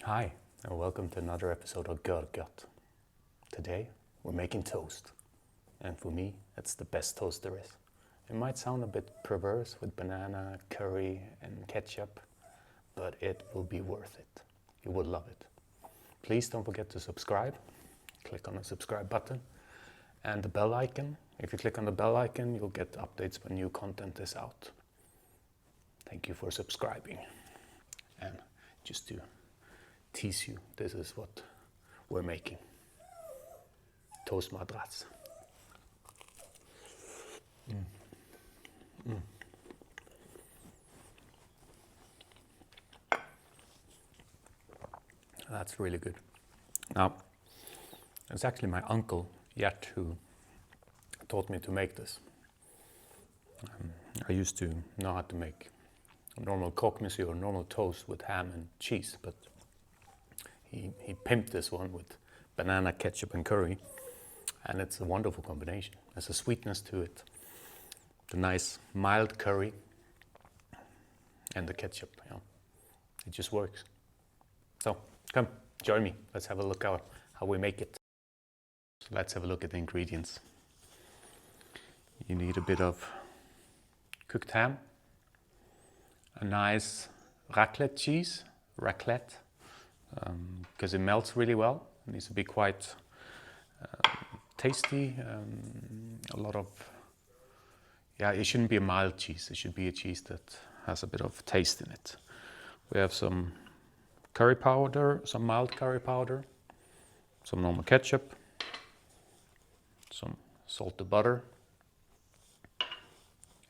Hi, and welcome to another episode of Görgött. Today, we're making toast. And for me, it's the best toast there is. It might sound a bit perverse with banana, curry, and ketchup, but it will be worth it. You will love it. Please don't forget to subscribe. Click on the subscribe button and the bell icon. If you click on the bell icon, you'll get updates when new content is out. Thank you for subscribing. And just to tease you, this is what we're making. Toast Madras. That's really good. Now, it's actually my uncle, Gert, who taught me to make this. I used to know how to make a normal kokmesi or normal toast with ham and cheese, but he pimped this one with banana, ketchup and curry, and it's a wonderful combination. There's a sweetness to it, the nice mild curry and the ketchup, it just works. So come, join me, let's have a look at how we make it. So let's have a look at the ingredients. You need a bit of cooked ham, a nice raclette cheese, because it melts really well. It needs to be quite tasty. It shouldn't be a mild cheese. It should be a cheese that has a bit of taste in it. We have some curry powder, some mild curry powder, some normal ketchup, some salted butter,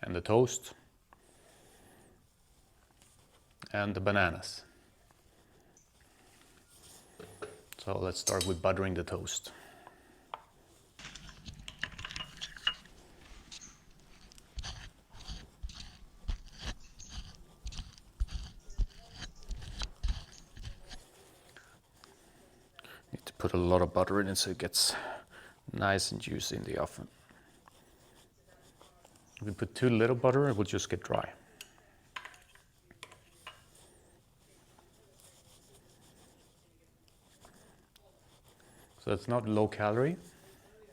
and the toast, and the bananas. So let's start with buttering the toast. Need to put a lot of butter in it so it gets nice and juicy in the oven. If we put too little butter, it will just get dry. So it's not low calorie,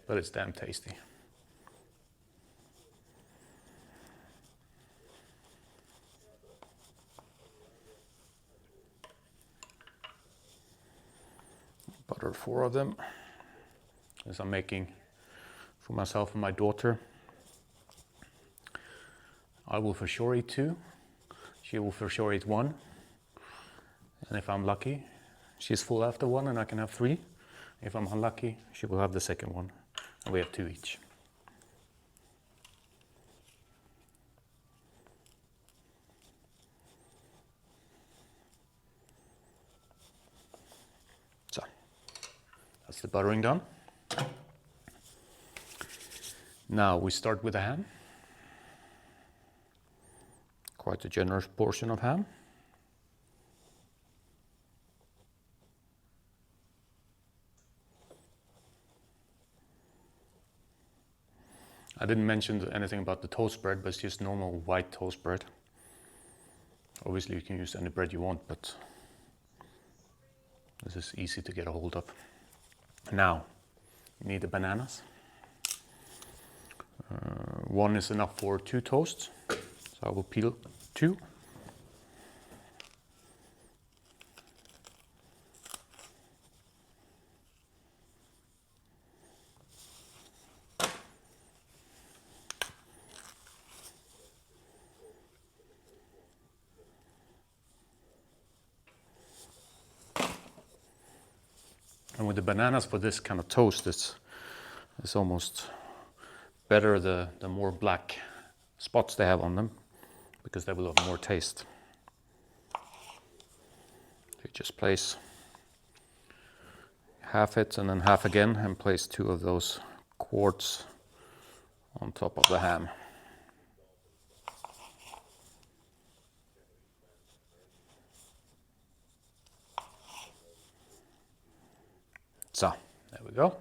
but it's damn tasty. Butter 4 of them, as I'm making for myself and my daughter. I will for sure eat 2. She will for sure eat 1. And if I'm lucky, she's full after 1 and I can have 3. If I'm unlucky, she will have the second one, and we have 2 each. So, that's the buttering done. Now we start with the ham. Quite a generous portion of ham. I didn't mention anything about the toast bread, but it's just normal white toast bread. Obviously you can use any bread you want, but this is easy to get a hold of. Now, you need the bananas. 1 is enough for 2 toasts, so I will peel 2. And with the bananas for this kind of toast, it's almost better the more black spots they have on them, because they will have more taste. You just place half it and then half again, and place 2 of those quarts on top of the ham. So, there we go.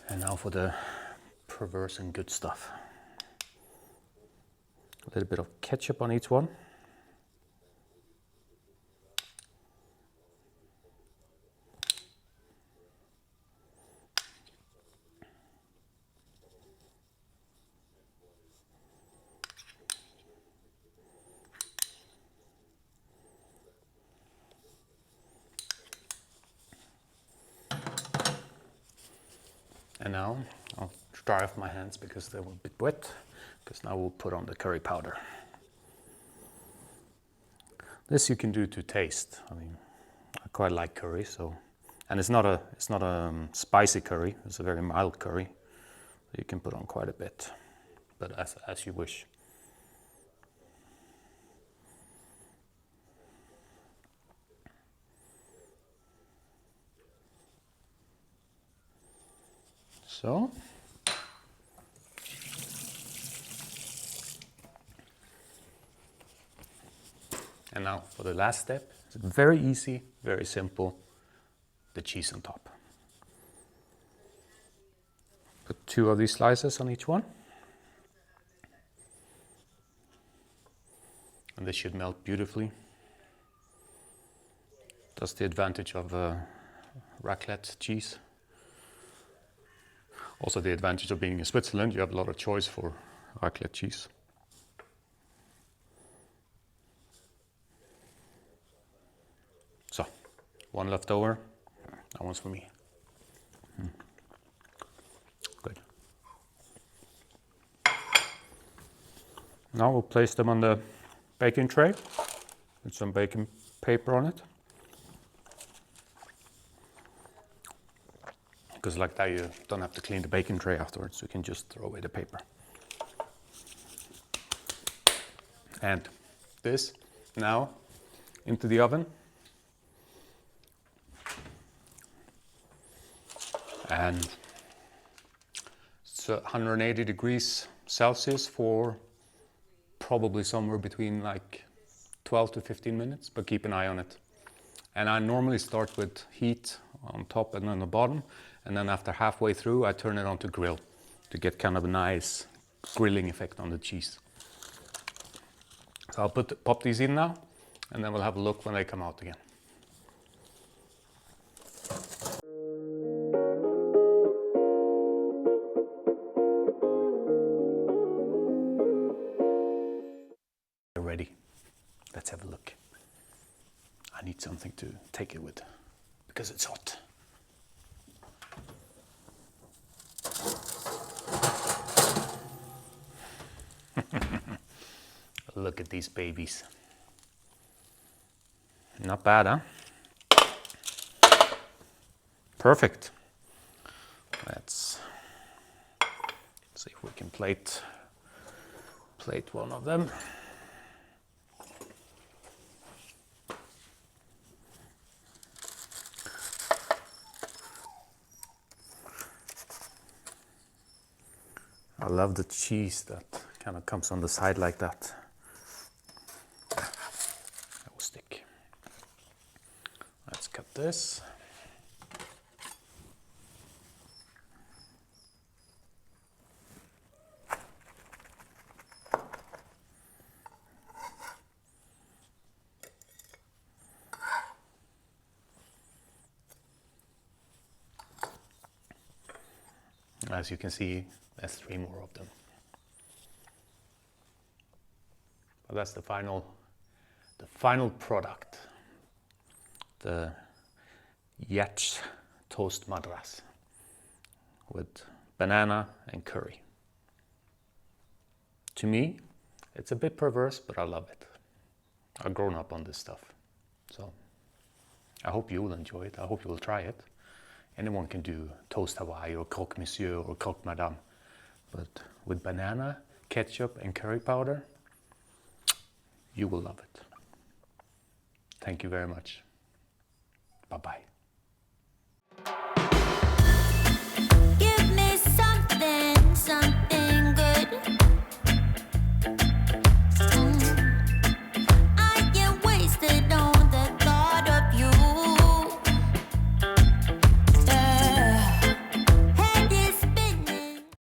And now for the perverse and good stuff. little bit of ketchup on each one. And now I'll dry off my hands because they were a bit wet, because now we'll put on the curry powder. This you can do to taste. I mean, I quite like curry, so, and it's not a spicy curry. It's a very mild curry. You can put on quite a bit, but as you wish. So, and now for the last step, it's very easy, very simple, the cheese on top. Put 2 of these slices on each one. And this should melt beautifully. That's the advantage of raclette cheese. Also the advantage of being in Switzerland, you have a lot of choice for raclette cheese. So, 1 left over, that one's for me. Good. Now we'll place them on the baking tray with some baking paper on it. Because like that you don't have to clean the baking tray afterwards, you can just throw away the paper. And this now into the oven. And it's 180 degrees Celsius for probably somewhere between like 12 to 15 minutes, but keep an eye on it. And I normally start with heat on top and on the bottom, and then after halfway through I turn it on to grill to get kind of a nice grilling effect on the cheese. So I'll pop these in now, and then we'll have a look when they come out again. They're ready. Let's have a look. I need something to take it with because it's hot. Look at these babies. Not bad, huh? Perfect. Let's see if we can plate one of them. I love the cheese that kind of comes on the side like that. That will stick. Let's cut this. As you can see, there's 3 more of them. But that's the final product. The Gert Toast Madras with banana and curry. To me, it's a bit perverse, but I love it. I've grown up on this stuff. So I hope you will enjoy it. I hope you will try it. Anyone can do toast Hawaii or croque monsieur or croque madame. But with banana, ketchup and curry powder, you will love it. Thank you very much. Bye-bye.